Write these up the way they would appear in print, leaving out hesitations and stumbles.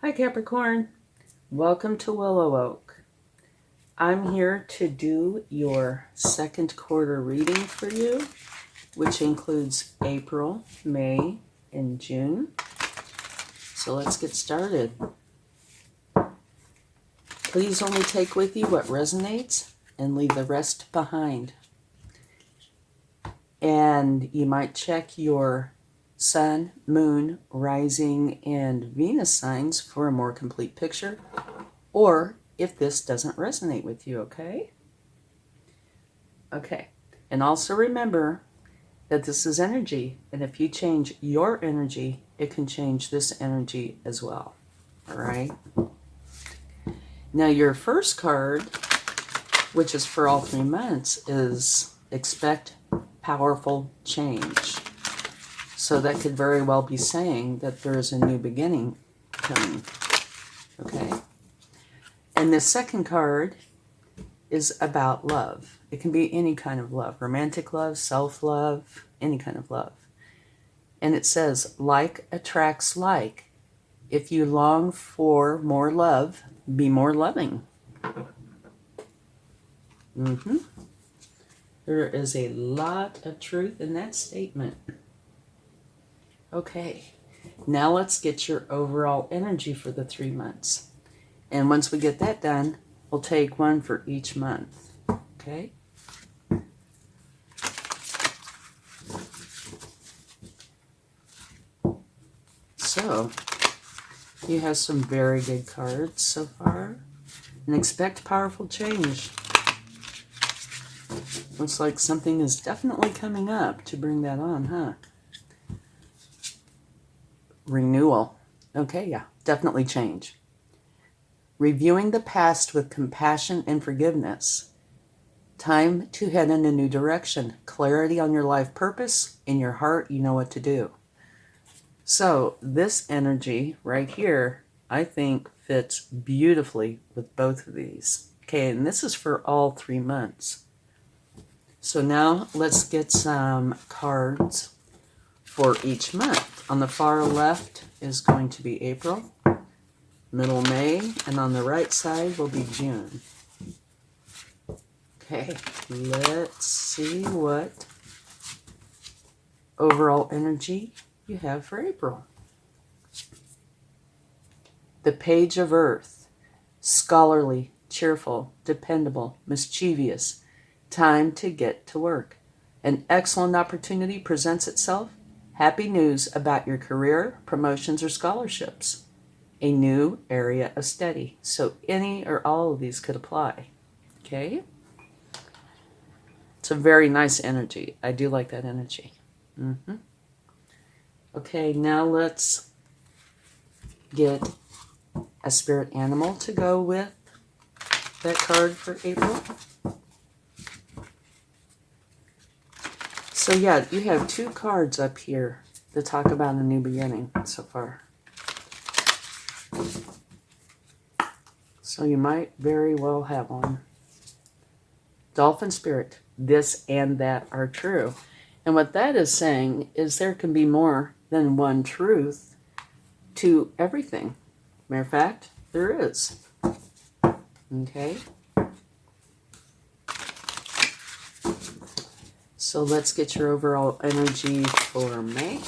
Hi Capricorn, welcome to WillowOAK. I'm here to do your second quarter reading for you, which includes April, May, and June. So let's get started. Please only take with you what resonates and leave the rest behind. And you might check your Sun, Moon, Rising, and Venus signs for a more complete picture, or if this doesn't resonate with you, okay? Okay, and also remember that this is energy, and if you change your energy, it can change this energy as well, all right? Now your first card, which is for all 3 months, is expect powerful change. So that could very well be saying that there is a new beginning coming, okay? And the second card is about love. It can be any kind of love, romantic love, self-love, any kind of love. And it says, like attracts like. If you long for more love, be more loving. There is a lot of truth in that statement. Okay, now let's get your overall energy for the 3 months. And once we get that done, we'll take one for each month, okay? So, you have some very good cards so far. And expect powerful change. Looks like something is definitely coming up to bring that on, huh? Renewal. Okay, yeah, definitely change. Reviewing the past with compassion and forgiveness. Time to head in a new direction. Clarity on your life purpose. In your heart, you know what to do. So this energy right here, I think, fits beautifully with both of these. Okay, and this is for all 3 months. So now let's get some cards for each month. On the far left is going to be April, middle May, and on the right side will be June. Okay, let's see what overall energy you have for April. The Page of Earth, scholarly, cheerful, dependable, mischievous, time to get to work. An excellent opportunity presents itself. Happy news about your career, promotions, or scholarships. A new area of study. So any or all of these could apply. Okay? It's a very nice energy. I do like that energy. Okay, now let's get a spirit animal to go with that card for April. So yeah, you have 2 cards up here that talk about a new beginning so far. So you might very well have one. Dolphin spirit, this and that are true. And what that is saying is there can be more than one truth to everything. Matter of fact, there is. Okay? So let's get your overall energy for May.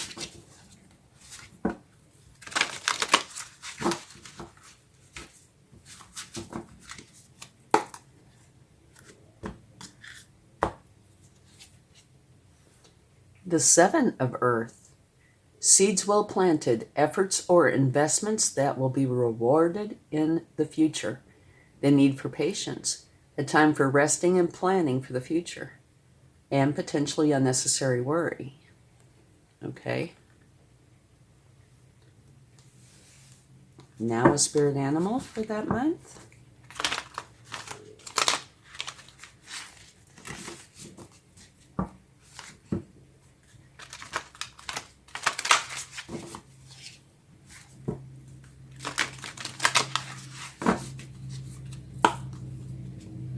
The 7 of Earth. Seeds well planted, efforts or investments that will be rewarded in the future. The need for patience, a time for resting and planning for the future, and potentially unnecessary worry. Okay. Now a spirit animal for that month.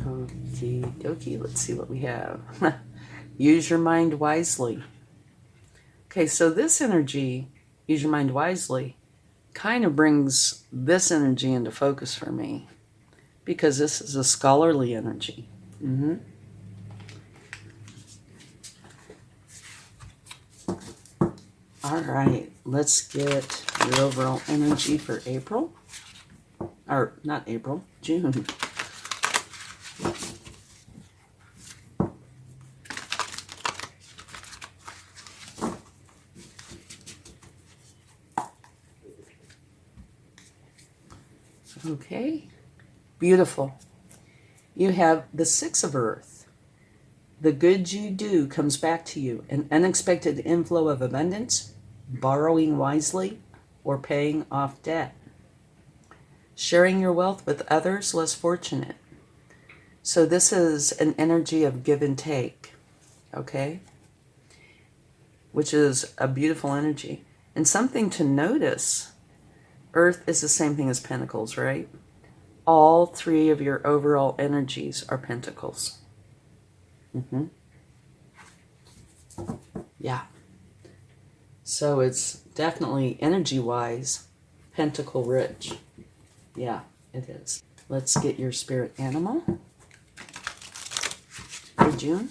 Okie dokie, let's see what we have. Use your mind wisely. Okay, so this energy, use your mind wisely, kind of brings this energy into focus for me, because this is a scholarly energy. All right, let's get your overall energy for April. Or not April, June. Okay, beautiful. You have the Six of Earth. The good you do comes back to you. An unexpected inflow of abundance, borrowing wisely, or paying off debt. Sharing your wealth with others less fortunate. So this is an energy of give and take, okay? Which is a beautiful energy. And something to notice, Earth is the same thing as Pentacles, right? All three of your overall energies are Pentacles. Yeah. So it's definitely, energy-wise, Pentacle rich. Yeah, it is. Let's get your spirit animal for June.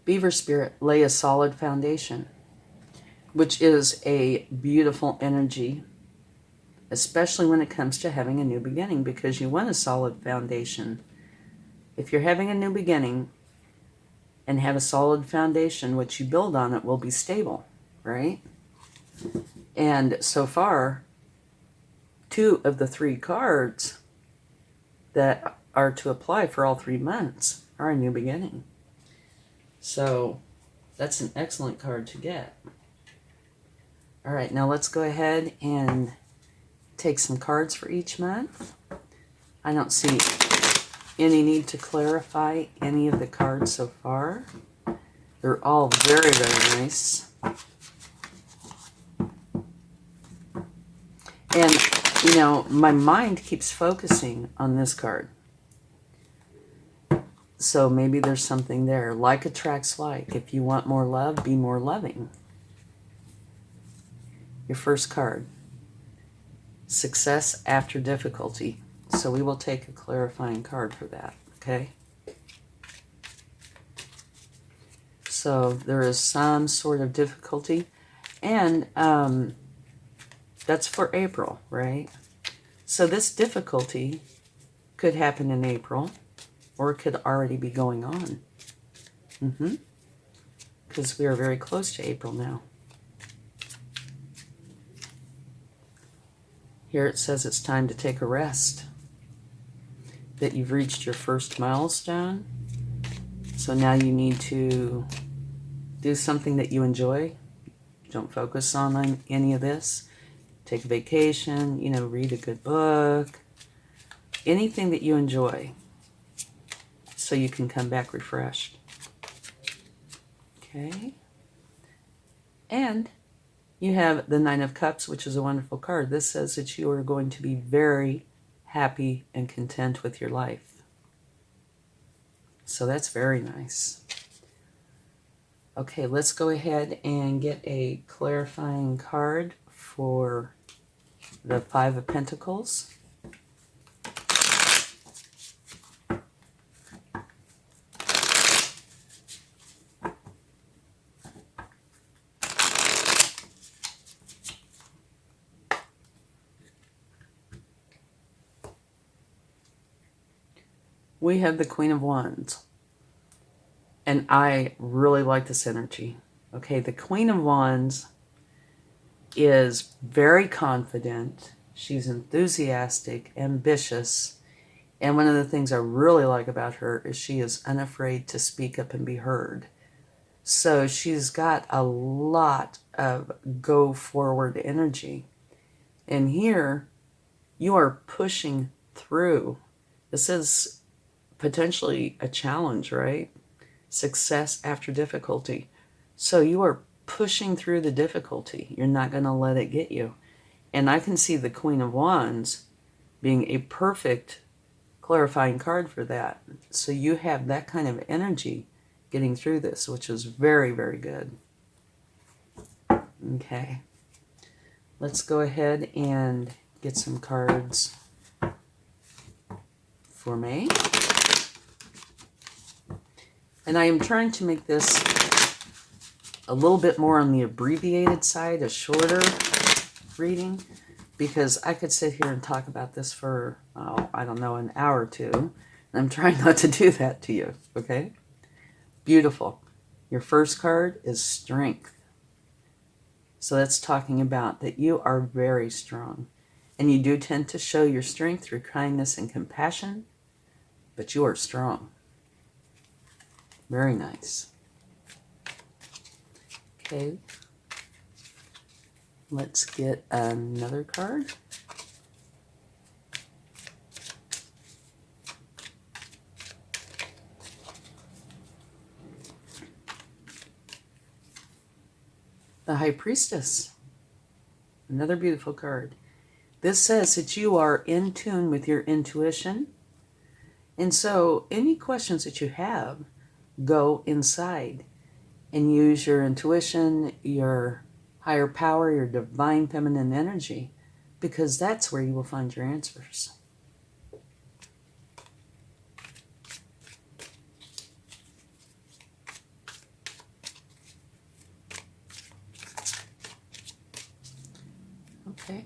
Beaver spirit, lay a solid foundation, which is a beautiful energy, especially when it comes to having a new beginning, because you want a solid foundation. If you're having a new beginning and have a solid foundation, what you build on it will be stable, right? And so far, 2 of the 3 cards that are to apply for all 3 months are a new beginning. So that's an excellent card to get. All right, now let's go ahead and take some cards for each month. I don't see any need to clarify any of the cards so far. They're all very, very nice. And, you know, my mind keeps focusing on this card. So maybe there's something there. Like attracts like. If you want more love, be more loving. Your first card. Success after difficulty. So we will take a clarifying card for that, okay? So there is some sort of difficulty. And that's for April, right? So this difficulty could happen in April, or it could already be going on. Because we are very close to April now. Here it says it's time to take a rest. That you've reached your first milestone. So now you need to do something that you enjoy. Don't focus on any of this. Take a vacation, you know, read a good book. Anything that you enjoy. So you can come back refreshed. Okay. And you have the Nine of Cups, which is a wonderful card. This says that you are going to be very happy and content with your life. So that's very nice. Okay, let's go ahead and get a clarifying card for the Five of Pentacles. We have the Queen of Wands. And I really like this energy. Okay, the Queen of Wands is very confident. She's enthusiastic, ambitious. And one of the things I really like about her is she is unafraid to speak up and be heard. So she's got a lot of go forward energy. And here you are pushing through. This is potentially a challenge, right? Success after difficulty. So you are pushing through the difficulty. You're not going to let it get you. And I can see the Queen of Wands being a perfect clarifying card for that. So you have that kind of energy getting through this, which is very, very good. Okay. Let's go ahead and get some cards for me. And I am trying to make this a little bit more on the abbreviated side, a shorter reading, because I could sit here and talk about this for, I don't know, an hour or two. And I'm trying not to do that to you, okay? Beautiful. Your first card is strength. So that's talking about that you are very strong. And you do tend to show your strength through kindness and compassion, but you are strong. Very nice. Okay. Let's get another card. The High Priestess. Another beautiful card. This says that you are in tune with your intuition. And so any questions that you have, go inside and use your intuition, your higher power, your divine feminine energy, because that's where you will find your answers. Okay.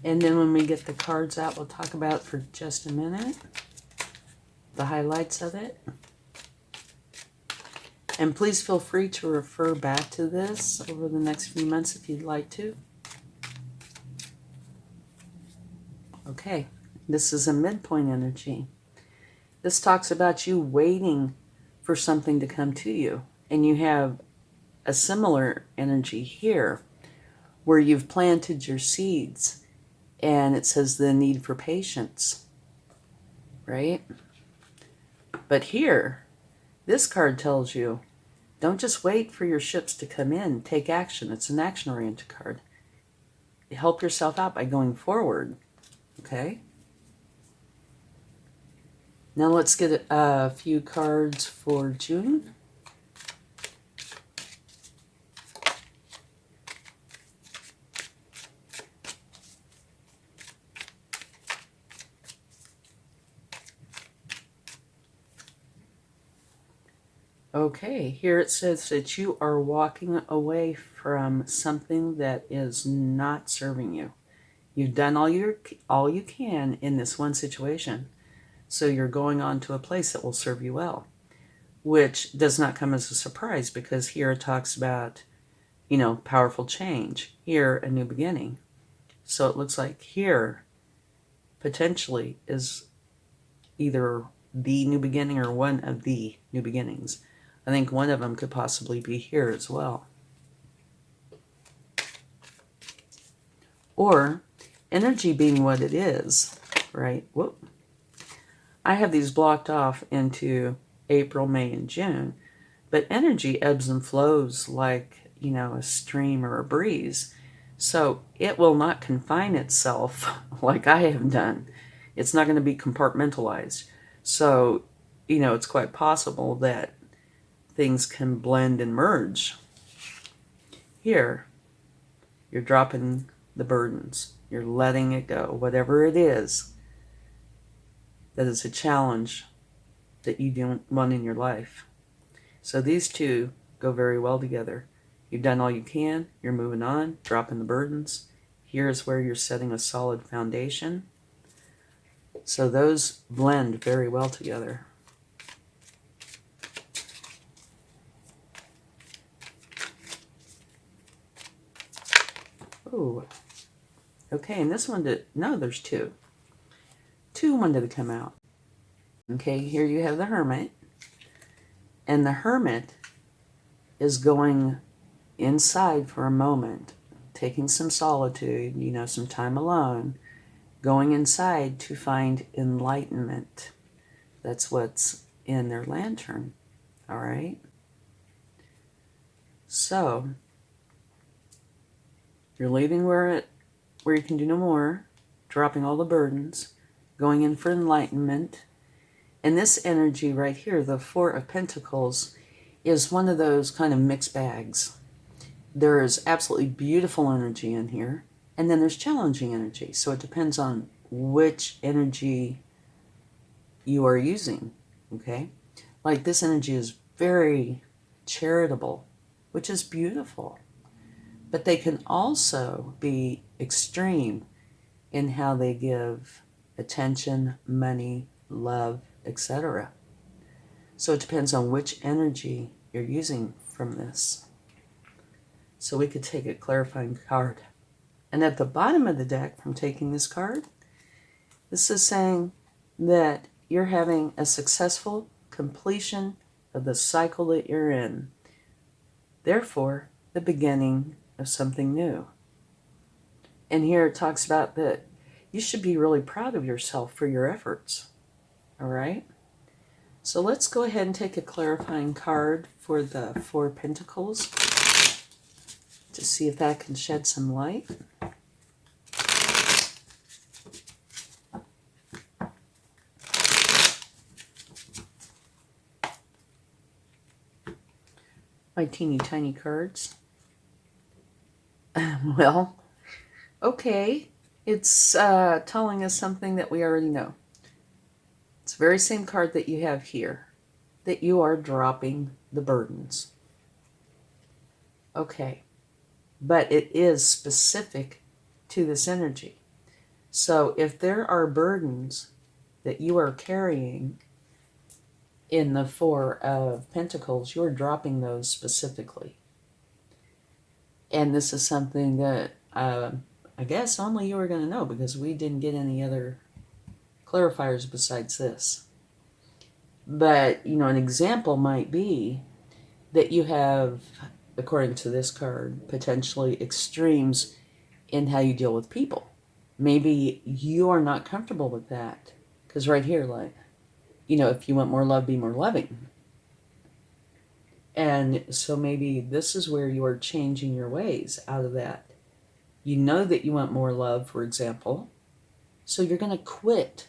And then when we get the cards out, we'll talk about for just a minute the highlights of it. And please feel free to refer back to this over the next few months if you'd like to. Okay, this is a midpoint energy. This talks about you waiting for something to come to you. And you have a similar energy here where you've planted your seeds. And it says the need for patience, right? But here, this card tells you, don't just wait for your ships to come in. Take action. It's an action-oriented card. Help yourself out by going forward, okay? Now let's get a few cards for June. Okay, here it says that you are walking away from something that is not serving you. You've done all you can in this one situation. So you're going on to a place that will serve you well, which does not come as a surprise because here it talks about, powerful change. Here, a new beginning. So it looks like here potentially is either the new beginning or one of the new beginnings. I think one of them could possibly be here as well. Or energy being what it is, right? Whoop. I have these blocked off into April, May, and June, but energy ebbs and flows like, a stream or a breeze. So it will not confine itself like I have done. It's not going to be compartmentalized. So, it's quite possible that things can blend and merge. Here, you're dropping the burdens. You're letting it go. Whatever it is that is a challenge that you don't want in your life. So these two go very well together. You've done all you can. You're moving on, dropping the burdens. Here's where you're setting a solid foundation. So those blend very well together. Oh, okay, and this one there's two. Two wanted to come out. Okay, here you have the Hermit. And the Hermit is going inside for a moment, taking some solitude, some time alone, going inside to find enlightenment. That's what's in their lantern, all right? So, you're leaving where where you can do no more, dropping all the burdens, going in for enlightenment. And this energy right here, the Four of Pentacles, is one of those kind of mixed bags. There is absolutely beautiful energy in here, and then there's challenging energy. So it depends on which energy you are using, okay? Like this energy is very charitable, which is beautiful. But they can also be extreme in how they give attention, money, love, etc. So it depends on which energy you're using from this. So we could take a clarifying card. And at the bottom of the deck, from taking this card, this is saying that you're having a successful completion of the cycle that you're in. Therefore, the beginning of something new. And here it talks about that you should be really proud of yourself for your efforts. All right? So let's go ahead and take a clarifying card for the Four Pentacles to see if that can shed some light. My teeny tiny cards. Well, okay. It's telling us something that we already know. It's the very same card that you have here, that you are dropping the burdens. Okay. But it is specific to this energy. So if there are burdens that you are carrying in the Four of Pentacles, you're dropping those specifically. And this is something that I guess only you are going to know, because we didn't get any other clarifiers besides this. But, you know, an example might be that you have, according to this card, potentially extremes in how you deal with people. Maybe you are not comfortable with that. Because right here, like, you know, if you want more love, be more loving. And so maybe this is where you are changing your ways out of that. You know that you want more love, for example. So you're going to quit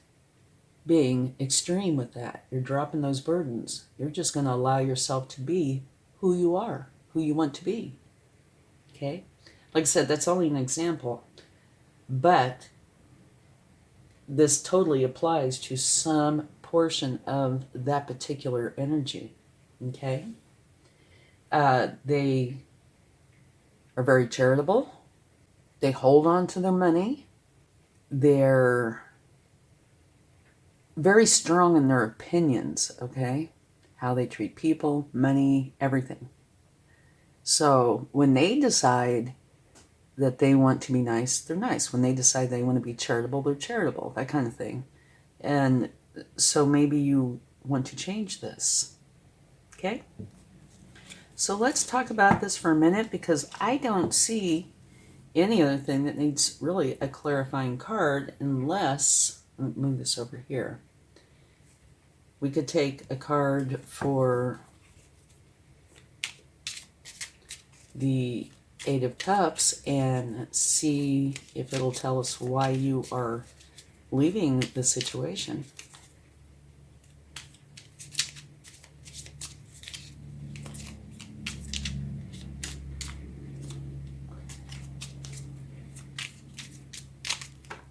being extreme with that. You're dropping those burdens. You're just going to allow yourself to be who you are, who you want to be. Okay? Like I said, that's only an example. But this totally applies to some portion of that particular energy. Okay? They are very charitable. They hold on to their money. They're very strong in their opinions, okay? How they treat people, money, everything. So when they decide that they want to be nice, they're nice. When they decide they want to be charitable, they're charitable, that kind of thing. And so maybe you want to change this, okay? So let's talk about this for a minute, because I don't see any other thing that needs really a clarifying card unless, let me move this over here. We could take a card for the Eight of Cups and see if it'll tell us why you are leaving the situation.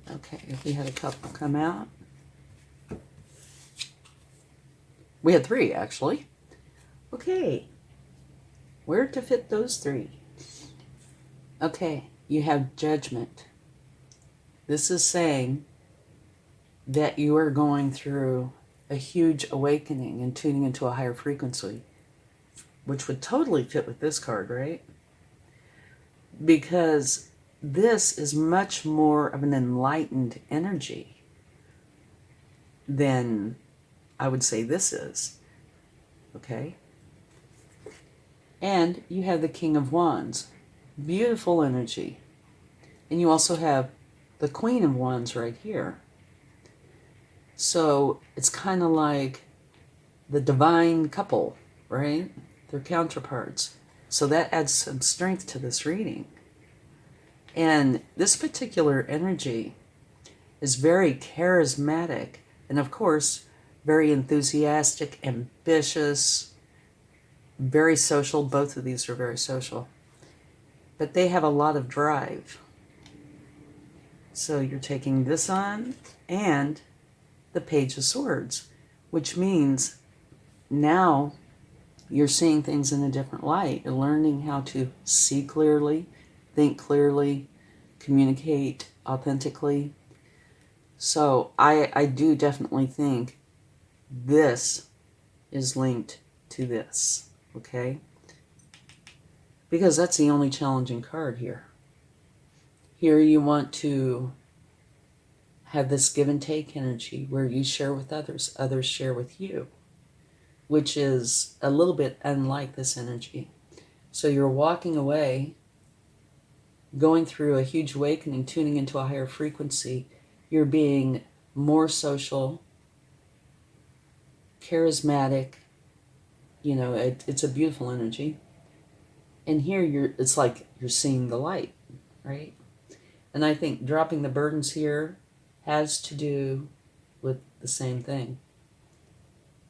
Okay, if we had a couple come out. We had three, actually. Okay. Where to fit those three? Okay, you have Judgment. This is saying that you are going through a huge awakening and tuning into a higher frequency, which would totally fit with this card, right? Because this is much more of an enlightened energy than I would say this is. Okay? And you have the King of Wands. Beautiful energy. And you also have the Queen of Wands right here. So it's kind of like the divine couple, right? They're counterparts. So that adds some strength to this reading. And this particular energy is very charismatic and, of course, very enthusiastic, ambitious, very social. Both of these are very social. But they have a lot of drive. So you're taking this on and the Page of Swords, which means now you're seeing things in a different light. You're learning how to see clearly, think clearly, communicate authentically. So I do definitely think this is linked to this, okay? Because that's the only challenging card here. Here you want to have this give and take energy where you share with others, others share with you, which is a little bit unlike this energy. So you're walking away, going through a huge awakening, tuning into a higher frequency. You're being more social, charismatic. You know, it's a beautiful energy. And here it's like you're seeing the light, right? And I think dropping the burdens here has to do with the same thing.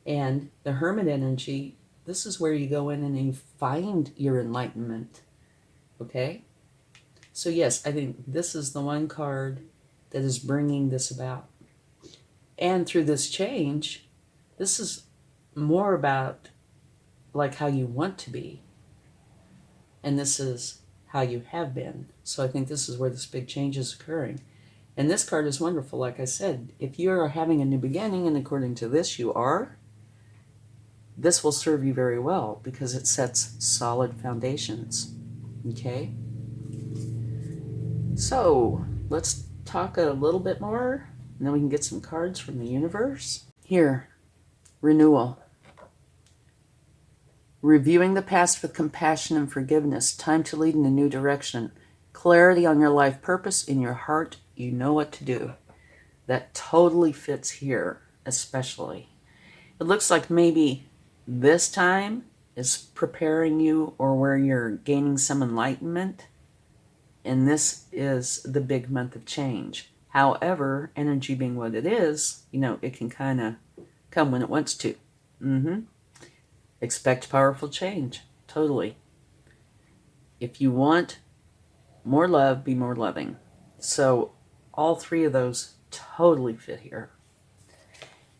And the Hermit energy, this is where you go in and you find your enlightenment, okay? So yes, I think this is the one card that is bringing this about. And through this change, this is more about like how you want to be. And this is how you have been. So I think this is where this big change is occurring. And this card is wonderful, like I said. If you are having a new beginning, and according to this you are, this will serve you very well because it sets solid foundations. Okay? So, let's talk a little bit more, and then we can get some cards from the universe. Here, renewal. Reviewing the past with compassion and forgiveness. Time to lead in a new direction. Clarity on your life purpose. In your heart, you know what to do. That totally fits here, especially. It looks like maybe this time is preparing you or where you're gaining some enlightenment. And this is the big month of change. However, energy being what it is, you know, it can kind of come when it wants to. Expect powerful change. Totally. If you want more love, be more loving. So all three of those totally fit here.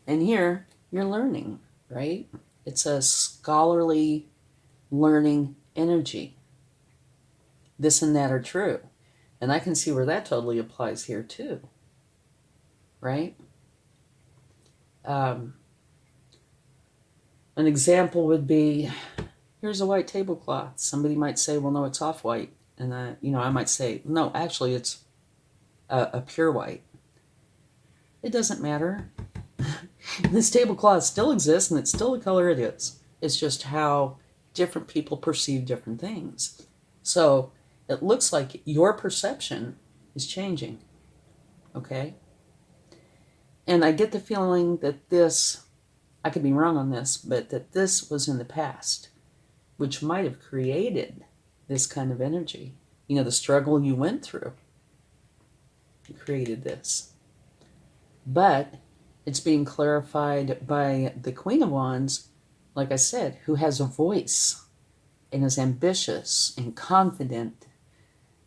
And here, you're learning, right? It's a scholarly learning energy. This and that are true. And I can see where that totally applies here too. Right? An example would be, here's a white tablecloth. Somebody might say, well, no, it's off-white. And I might say, no, actually it's a pure white. It doesn't matter. This tablecloth still exists and it's still the color it is. It's just how different people perceive different things. So it looks like your perception is changing. Okay? And I get the feeling that this, I could be wrong on this, but that this was in the past, which might have created this kind of energy. You know, the struggle you went through created this. But it's being clarified by the Queen of Wands, like I said, who has a voice and is ambitious and confident.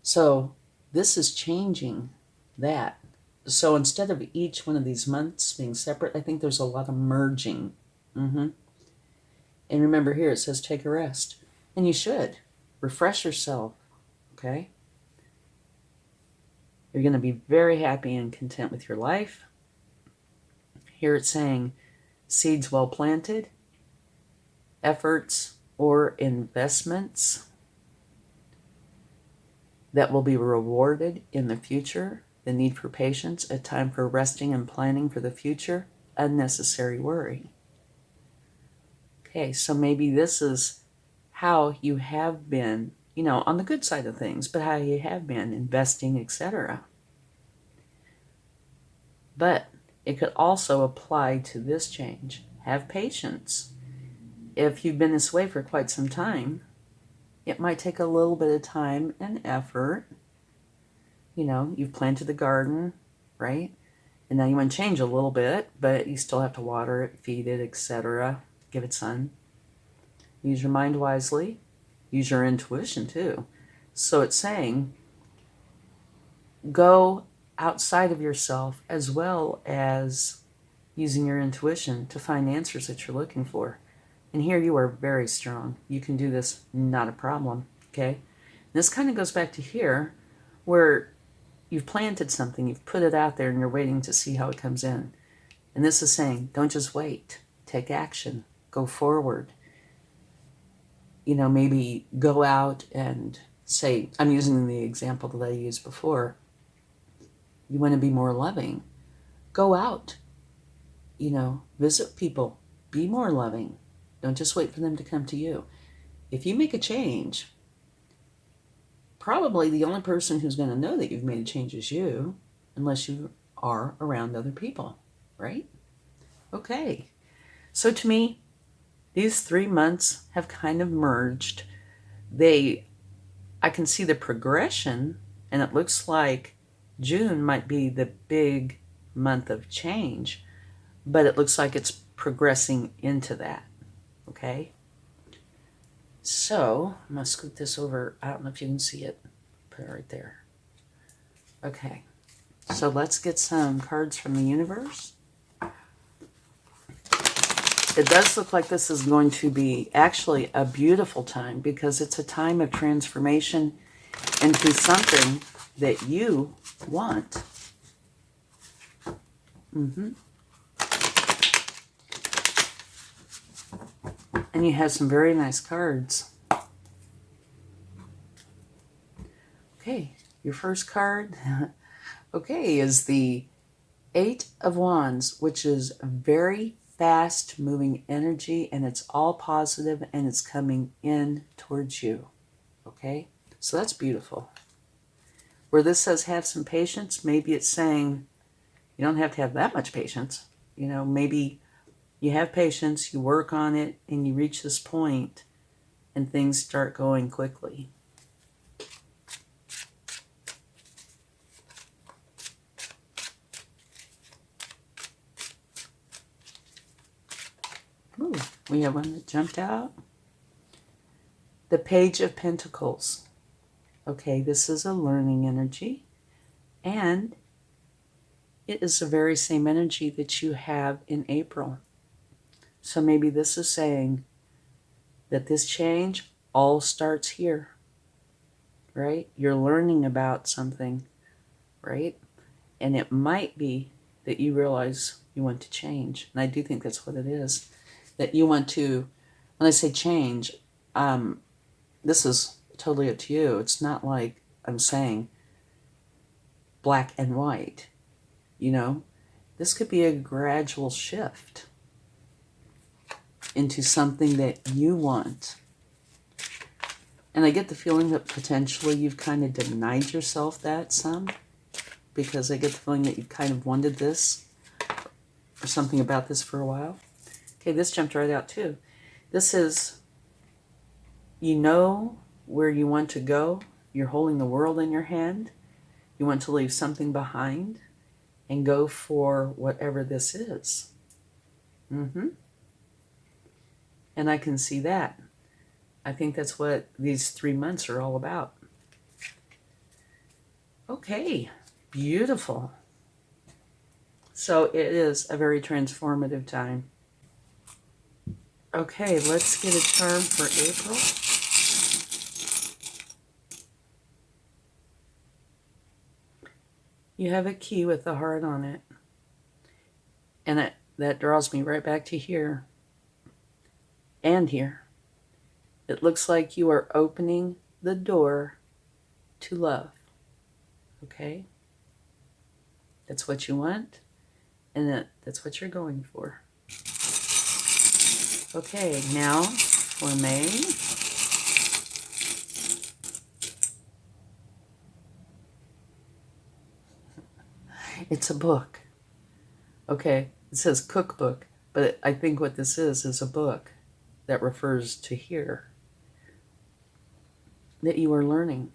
So this is changing that. So instead of each one of these months being separate, I think there's a lot of merging. And remember here, it says take a rest. And you should. Refresh yourself. Okay? You're going to be very happy and content with your life. Here it's saying seeds well planted, efforts or investments that will be rewarded in the future, the need for patience, a time for resting and planning for the future, unnecessary worry. Okay, so maybe this is how you have been, you know, on the good side of things, but how you have been investing, etc. But it could also apply to this change. Have patience. If you've been this way for quite some time, it might take a little bit of time and effort you know, you've planted the garden, right? And now you want to change a little bit, but you still have to water it, feed it, etc. Give it sun. Use your mind wisely. Use your intuition too. So it's saying go outside of yourself as well as using your intuition to find answers that you're looking for. And here you are very strong. You can do this, not a problem, okay? This kind of goes back to here where you've planted something, you've put it out there and you're waiting to see how it comes in. And this is saying, don't just wait. Take action. Go forward. You know, maybe go out and say, I'm using the example that I used before. You want to be more loving. Go out. You know, visit people. Be more loving. Don't just wait for them to come to you. If you make a change, probably the only person who's going to know that you've made a change is you, unless you are around other people, right? Okay. So to me, these 3 months have kind of merged. I can see the progression, and it looks like June might be the big month of change, but it looks like it's progressing into that, okay? So, I'm going to scoot this over. I don't know if you can see it. Put it right there. Okay. So let's get some cards from the universe. It does look like this is going to be actually a beautiful time because it's a time of transformation into something that you want. And you have some very nice cards. Okay, your first card, okay, is the 8 of Wands, which is very fast moving energy, and it's all positive and it's coming in towards you. Okay, so that's beautiful. Where this says have some patience, maybe it's saying you don't have to have that much patience. You know, maybe you have patience, you work on it, and you reach this point and things start going quickly. Ooh, we have one that jumped out. The Page of Pentacles. Okay, this is a learning energy, and it is the very same energy that you have in April. So maybe this is saying that this change all starts here, right? You're learning about something, right? And it might be that you realize you want to change. And I do think that's what it is. That you want to, when I say change, this is totally up to you. It's not like I'm saying black and white, you know? This could be a gradual shift into something that you want. And I get the feeling that potentially you've kind of denied yourself that some, because I get the feeling that you've kind of wanted this or something about this for a while. Okay, this jumped right out too. This is, you know where you want to go. You're holding the world in your hand. You want to leave something behind and go for whatever this is. And I can see that. I think that's what these 3 months are all about. Okay, beautiful. So it is a very transformative time. Okay, let's get a charm for April. You have a key with a heart on it. And that draws me right back to here and here. It looks like you are opening the door to love. Okay? That's what you want, and that's what you're going for. Okay, now for May. It's a book. Okay, it says cookbook, but I think what this is a book that refers to here. That you are learning.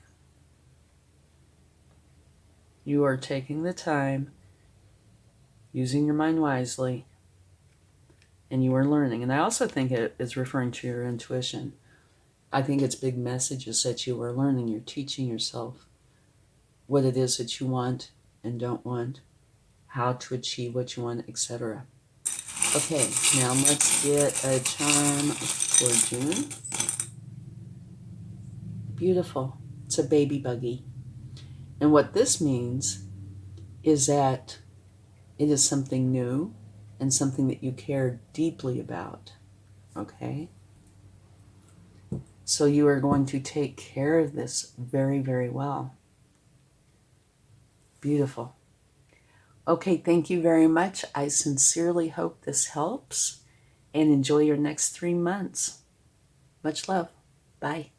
You are taking the time, using your mind wisely, and you are learning. And I also think it is referring to your intuition. I think it's big messages that you are learning. You're teaching yourself what it is that you want and don't want, how to achieve what you want, etc. Okay, now let's get a charm for June. Beautiful. It's a baby buggy. And what this means is that it is something new and something that you care deeply about. Okay? So you are going to take care of this very, very well. Beautiful. Okay, thank you very much. I sincerely hope this helps, and enjoy your next 3 months. Much love. Bye.